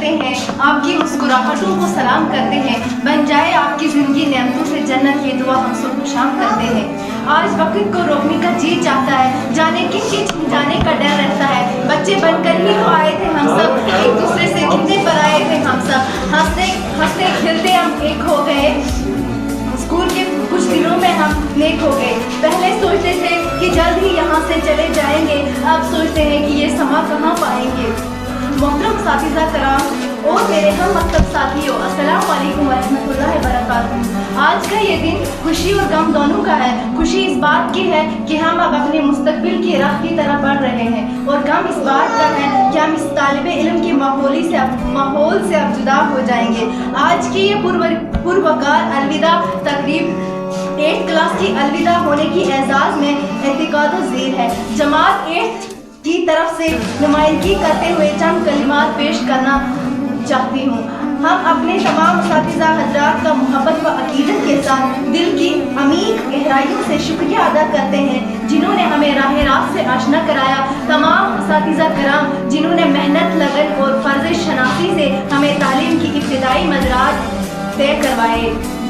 करते हैं, आपकी मुस्कुराहटों को सलाम करते हैं, बन जाए आपकी ज़िंदगी नेमतों से जन्नत, ये दुआ हम सुबह शाम करते हैं। आज वक्त को रोकने का जी चाहता है, जाने किन के छिन जाने का डर रहता है। बच्चे बनकर ही तो आए थे हम सब, एक दूसरे से कितने पर आए थे हम सब, हंसते हंसते खेलते हम एक हो गए। स्कूल के कुछ दिनों में हम नेक हो गए। पहले सोचते थे कि जल्द ही यहाँ से चले जाएंगे, अब सोचते हैं कि ये समा कहाँ पाएंगे। मोहतरम साथीज़ा कराम और मेरे हम मकतब साथियों, अस्सलाम वालेकुम वरहमतुल्लाहि वबरकातुहू। आज का ये दिन खुशी और गम दोनों का है। खुशी इस बात की है कि हम अब अपने मुस्तकबिल की राह की तरफ बढ़ रहे हैं, और गम इस बात का है कि हम इस तालिबे इल्म के माहौल से अब जुदा हो जाएंगे। आज की ये पुरवकार अलविदा तकरीब 8th क्लास की अलविदा होने की एजाज़ में एतिकाद-ओ-ज़ीर है। जमात 8th की तरफ से नुमाइंदगी करते हुए चंद कलिमात पेश करना चाहती हूँ। हम अपने तमाम साथीज़ा हज़रात का मोहब्बत व अकीदत के साथ दिल की अमीर गहराइयों से शुक्रिया अदा करते हैं, जिन्होंने हमें राह रास्त से आशना कराया। तमाम साथीज़ा कराम जिन्होंने मेहनत, लगन और फ़र्ज़ शनासी से हमें तालीम की इब्तिदाई मज़रात तय करवाए,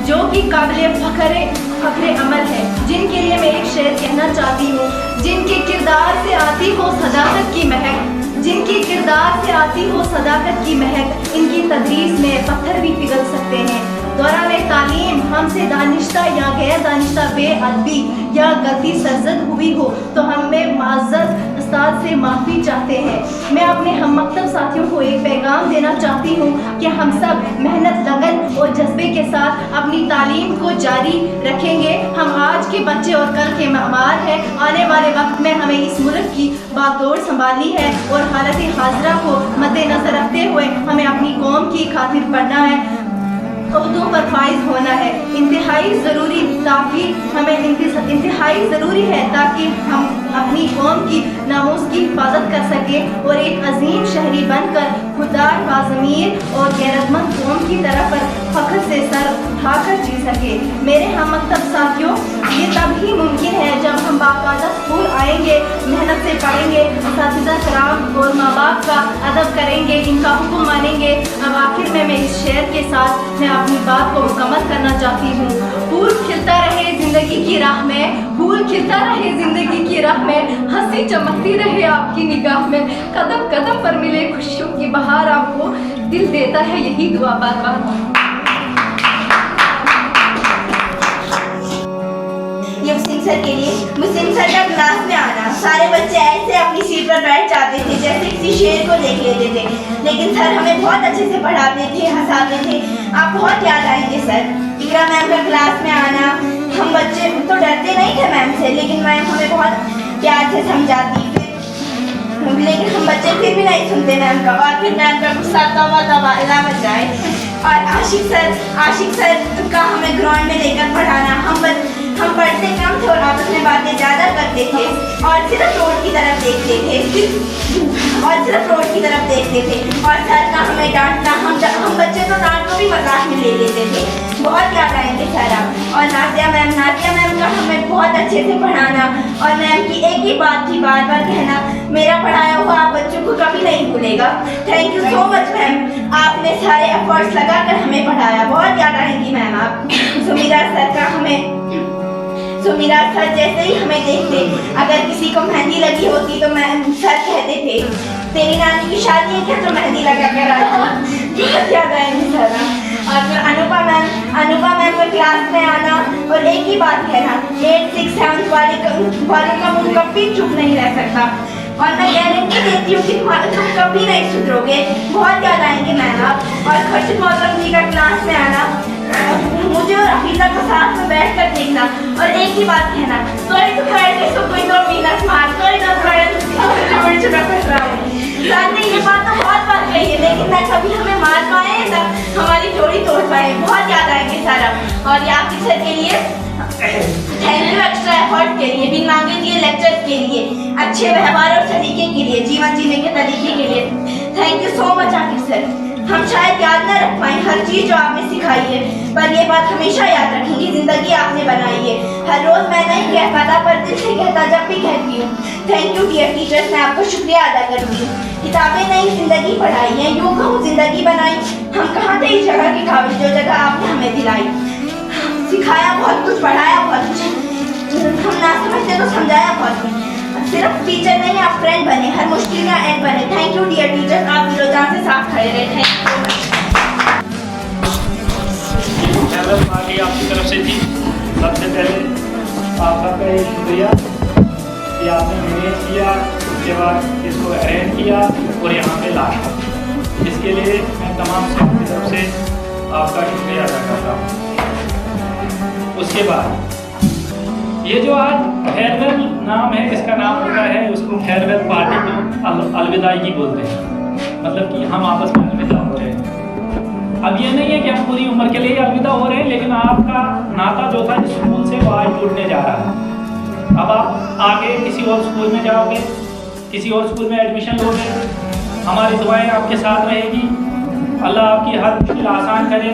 जो कि काबिल फ़ख्र अमल है, जिनके लिए मैं एक शेर कहना चाहती हूँ। जिनके किरदार से आती हो सदाकत की महक, जिनके किरदार से आती हो सदाकत की महक, इनकी तदरीस में पत्थर भी पिघल सकते हैं। दौरान तालीम हमसे दानिश्ता या गैर दानिश्ता बेअदबी या गलती सरजद हुई हो तो हमें माज़रत उस्ताद से माफ़ी चाहते हैं। मैं अपने हम मकतब साथियों को एक पैगाम देना चाहती हूँ कि हम सब मेहनत, लगन और जज्बे के साथ अपनी तालीम को जारी रखेंगे। हम आज के बच्चे और कल के मेहमान हैं। आने वाले वक्त में हमें इस मुल्क की बागडोर संभालनी है और हालत हाज़िरा को मद्देनज़र रखते हुए हमें अपनी कौम की खातिर पढ़ना है, उर्दू पर फाइज होना है। इंतहाई ज़रूरी है ताकि हम अपनी कौम की नामूस की हिफाजत कर सकें और एक अजीम शहरी बनकर खुदार, बाज़मीर और गैरतमंद कौम की तरफ पर फ़ख्र से सर उठाकर जी सके। मेरे हम मकतब साथियों, ये तभी मुमकिन है जब हम बाकायदा स्कूल आएंगे, मेहनत से पढ़ेंगे, साथीज़ा कराम और माँ बाप का अदब करेंगे, इनका हुक्म मानेंगे। अब आखिर में मैं इस शेर के साथ मैं अपनी बात को मुकम्मल करना चाहती हूँ। फूल खिलता रहे ज़िंदगी की राह में, फूल खिलता रहे ज़िंदगी की राह में, हंसी चमकती रहे आपकी निगाह में, कदम कदम पर मिले खुशियों की बहार, आपको दिल देता है यही दुआ बार बार। ये मुस्लिम सर के लिए, मुस्लिम सर का क्लास में आना, सारे बच्चे ऐसे अपनी सीट पर बैठ जाते थे जैसे किसी शेर को देख लेते थे, लेकिन सर हमें बहुत अच्छे से पढ़ाते थे, हंसाते थे। आप बहुत याद आएंगे सर। इकरा मैम का क्लास में आना, हम बच्चे तो डरते नहीं थे मैम से, लेकिन मैम हमें बहुत प्यार से समझाती, लेकिन हम बच्चे फिर भी नहीं सुनते मैम का, और फिर मैम का गुस्सा तवा अल्लाह बच जाए। और आशिक सर का हमें ग्राउंड में लेकर पढ़ाना, हम पढ़ते कम थे और आपस में बातें ज़्यादा करते थे और सिर्फ रोड की तरफ देखते थे, और सर का हमें डांटना, हम बच्चे तो डांट को भी मजाक में ले लेते थे। बहुत याद आएंगे सर आप। और नाज़िया मैम का हमें बहुत अच्छे से पढ़ाना, और मैम की एक ही बात थी बार बार कहना, मेरा पढ़ाया हुआ आप बच्चों को कभी नहीं भूलेगा। Thank you so much ma'am, आपने सारे एफर्ट्स लगाकर हमें पढ़ाया। बहुत याद आएंगी मैम आप। सुमीरा सर जैसे ही हमें देखते, अगर किसी को मेहंदी लगी होती तो मैम सर कहते थे, तेरी नानी की शादी है क्या तो मेहंदी लगा कर आया। बहुत याद आएंगे सर। और फिर अनुपा मैम का क्लास में आना और एक ही बात कहना, 8th 6th 7th वालों का मुँह कभी चुप नहीं रह सकता, और मैं गारंटी देती हूँ कि तुम कभी नहीं सुधरोगे। बहुत याद आएंगे मैम आप। और खुर्शीद मौसम जी का क्लास में आना, मुझे और हफीजा को साथ में बैठ कर देखना और एक ही बात कहना, सर ने ये बात तो बहुत बार कही है, लेकिन ना कभी हमें मार पाए ना हमारी जोड़ी तोड़ पाए। बहुत याद आएंगे सर अब। और याद सर के लिए थैंक यू एक्स्ट्रा एफर्ट के लिए, बिन मांगे दिए लेक्चर के लिए, अच्छे व्यवहार और तरीके के लिए, जीवन जीने के तरीके के लिए। Thank you so much Aqib sir. हम शायद याद न रख पाए हर चीज़ जो आपने सिखाई है, पर ये बात हमेशा याद रखेंगे, ज़िंदगी आपने बनाई है। हर रोज़ मैं नहीं कह पाता, पर दिल से कहता जब भी कहती हूँ। थैंक यू डियर टीचर्स, मैं आपको शुक्रिया अदा करती हूँ। किताबें नहीं ज़िंदगी पढ़ाई है, यूँ कहूँ ज़िंदगी बनाई। हम कहाँ थे इस जगह के काबिल जो जगह आपने हमें दिलाई। सिखाया बहुत कुछ, पढ़ाया बहुत कुछ, हम ना समझते तो समझाया बहुत कुछ। सिर्फ टीचर नहीं, आप फ्रेंड बने, हर मुश्किल का एंड बने। थैंक यू डियर टीचर, आप दिलो जान से साथ खड़े रहे। Thank you. आगे आपकी तरफ से थी। सबसे पहले आपका शुक्रिया कि आपने मैनेज किया, उसके बाद इसको अरेंज किया और यहाँ पे लाया। इसके लिए मैं तमाम स्टाफ की तरफ से आपका शुक्रिया अदा करता हूँ। उसके बाद ये जो आज फेयरवेल नाम है, इसका नाम होता है, उसको फेयरवेल पार्टी को अलविदाई बोलते हैं, मतलब कि हम आपस में अलविदा हो रहे हैं। अब ये नहीं है कि हम पूरी उम्र के लिए अलविदा हो रहे हैं, लेकिन आपका नाता जो था स्कूल से वो आज टूटने जा रहा है। अब आप आगे किसी और स्कूल में जाओगे, किसी और स्कूल में एडमिशन लोगे, हमारी दुआएं आपके साथ रहेगी। अल्लाह आपकी हर मुश्किल आसान करे,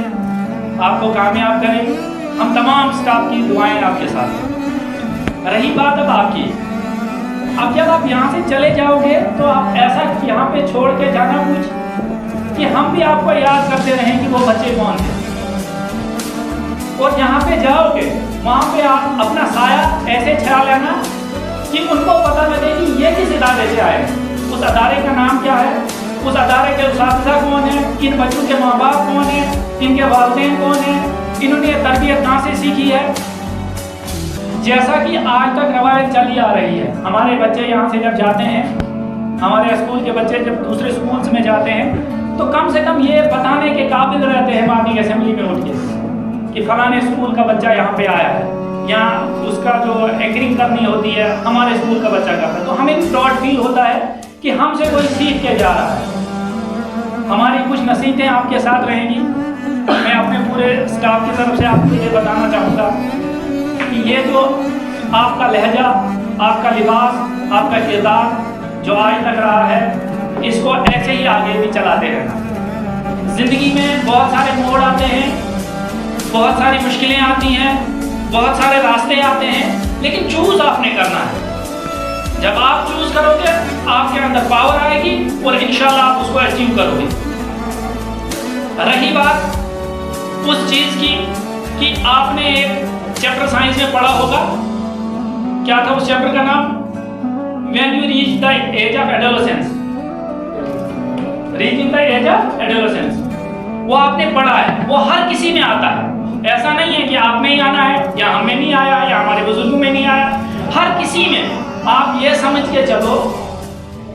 आपको कामयाब करे। हम तमाम स्टाफ की दुआएं आपके साथ हैं। रही बात अब आपकी, अब जब आप यहाँ से चले जाओगे तो आप ऐसा यहाँ पे छोड़ के जाना कुछ कि हम भी आपको याद करते रहें कि वो बच्चे कौन थे। और जहाँ पे जाओगे वहाँ पे आप अपना साया ऐसे छा लेना कि उनको पता लगे कि ये किस इदारे से आए, उस अदारे का नाम क्या है, उस अदारे के उस्ताद कौन है, इन बच्चों के माँ बाप कौन है, इनके वालिदैन कौन है, इन्होंने तरबियत कहाँ से सीखी है। जैसा कि आज तक रवायत चली आ रही है, हमारे बच्चे यहाँ से जब जाते हैं, हमारे स्कूल के बच्चे जब दूसरे स्कूल्स में जाते हैं तो कम से कम ये बताने के काबिल रहते हैं मॉर्निंग असेंबली में उठ के कि फलाने स्कूल का बच्चा यहाँ पे आया है, या उसका जो एग्रिंग करनी होती है हमारे स्कूल का बच्चा करता है, तो हमें भी प्राउड फील होता है कि हमसे कोई सीख के जा रहा है। हमारी कुछ नसीहतें आपके साथ रहेंगी। मैं अपने पूरे स्टाफ की तरफ से आपको ये बताना चाहूँगा कि ये जो आपका लहजा, आपका लिबास, आपका किरदार जो आज तक रहा है, इसको ऐसे ही आगे भी चलाते रहना। ज़िंदगी में बहुत सारे मोड़ आते हैं, बहुत सारी मुश्किलें आती हैं, बहुत सारे रास्ते आते हैं, लेकिन चूज़ आपने करना है। जब आप चूज़ करोगे आपके अंदर पावर आएगी और इंशाल्लाह आप उसको अचीव करोगे। रही बात उस चीज़ की कि आपने एक चैप्टर साइंस में पढ़ा होगा, क्या था उस चैप्टर का नाम? When you reach the age of adolescence, reaching the age of adolescence, वो आपने पढ़ा है, वो हर किसी में आता है। ऐसा नहीं है कि आप में ही आना है या हमें नहीं आया या हमारे बुजुर्गों में नहीं आया, हर किसी में। आप ये समझ के चलो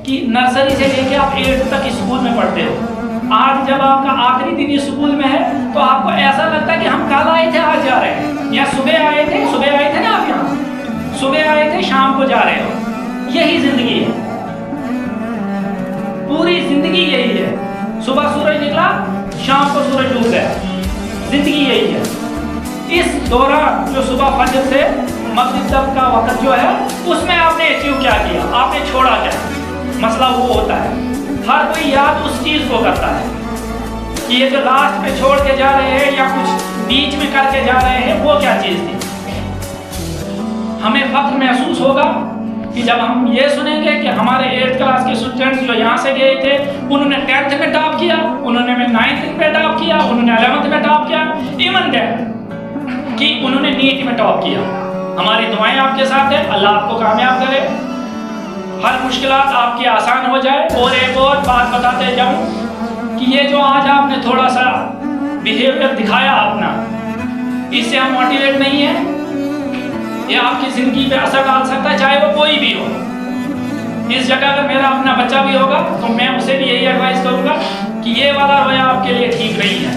कि नर्सरी से लेके आप 8th तक स्कूल में पढ़ते हो। आज जब आपका आखिरी दिन स्कूल में है तो आपको ऐसा लगता है कि हम कल आए थे आज जा रहे हैं, या सुबह आए थे ना आप यहाँ सुबह आए थे शाम को जा रहे हो। यही जिंदगी है, पूरी जिंदगी यही है। सुबह सूरज निकला, शाम को सूरज डूब गया, जिंदगी यही है। इस दौरान जो सुबह फजर से मगरिब तक का वक्त जो है, उसमें आपने अचीव क्या किया, आपने छोड़ा क्या? मसला वो होता है, हर कोई याद उस चीज़ को करता है कि ये जो लास्ट में छोड़ के जा रहे हैं या कुछ बीच में करके जा रहे हैं, वो क्या चीज़ थी। हमें फख्र महसूस होगा कि जब हम ये सुनेंगे कि हमारे 8th क्लास के स्टूडेंट्स जो यहाँ से गए थे, उन्होंने 10th में टॉप किया, उन्होंने 9th में टॉप किया, उन्होंने 11th में टॉप किया, इवन दैट कि उन्होंने नीट में टॉप किया। हमारी दुआएं आपके साथ है, अल्लाह आपको कामयाब करे, हर मुश्किलात आपकी आसान हो जाए। और एक और बात बताते जाऊँ कि ये जो आज आपने थोड़ा सा बिहेवियर दिखाया अपना, इससे हम मोटिवेट नहीं है, ये आपकी ज़िंदगी पे असर डाल सकता है, चाहे वो कोई भी हो। इस जगह अगर मेरा अपना बच्चा भी होगा तो मैं उसे भी यही एडवाइस करूँगा कि ये वाला रवैया आपके लिए ठीक नहीं है।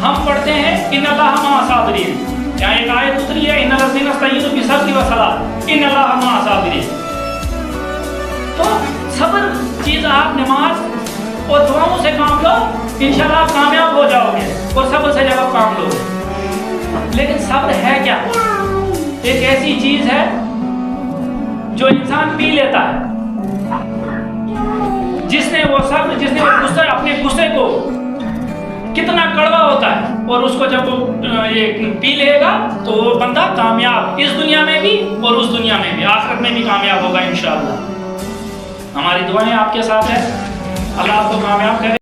हम पढ़ते हैं इन्नल्लाह मअ साबिरीन, यहाँ एक आयत उतरी है इन्नल्लज़ीना इस्तईनु बिस्सब्रि वस्सलाह इन्नल्लाह मअ साबिरीन। तो सब्र चीज़ आप नमाज और दुआओं से काम लो, इंशाल्लाह आप कामयाब हो जाओगे। और सब्र से जब आप काम लो, लेकिन सब्र है क्या? एक ऐसी चीज है जो इंसान पी लेता है, जिसने वो गुस्सा, अपने गुस्से को कितना कड़वा होता है, और उसको जब वो ये पी लेगा तो वो बंदा कामयाब इस दुनिया में भी और उस दुनिया में भी, आखिरत में भी कामयाब होगा इंशाअल्लाह। हमारी दुआएं आपके साथ है, अल्लाह आपको कामयाब करे।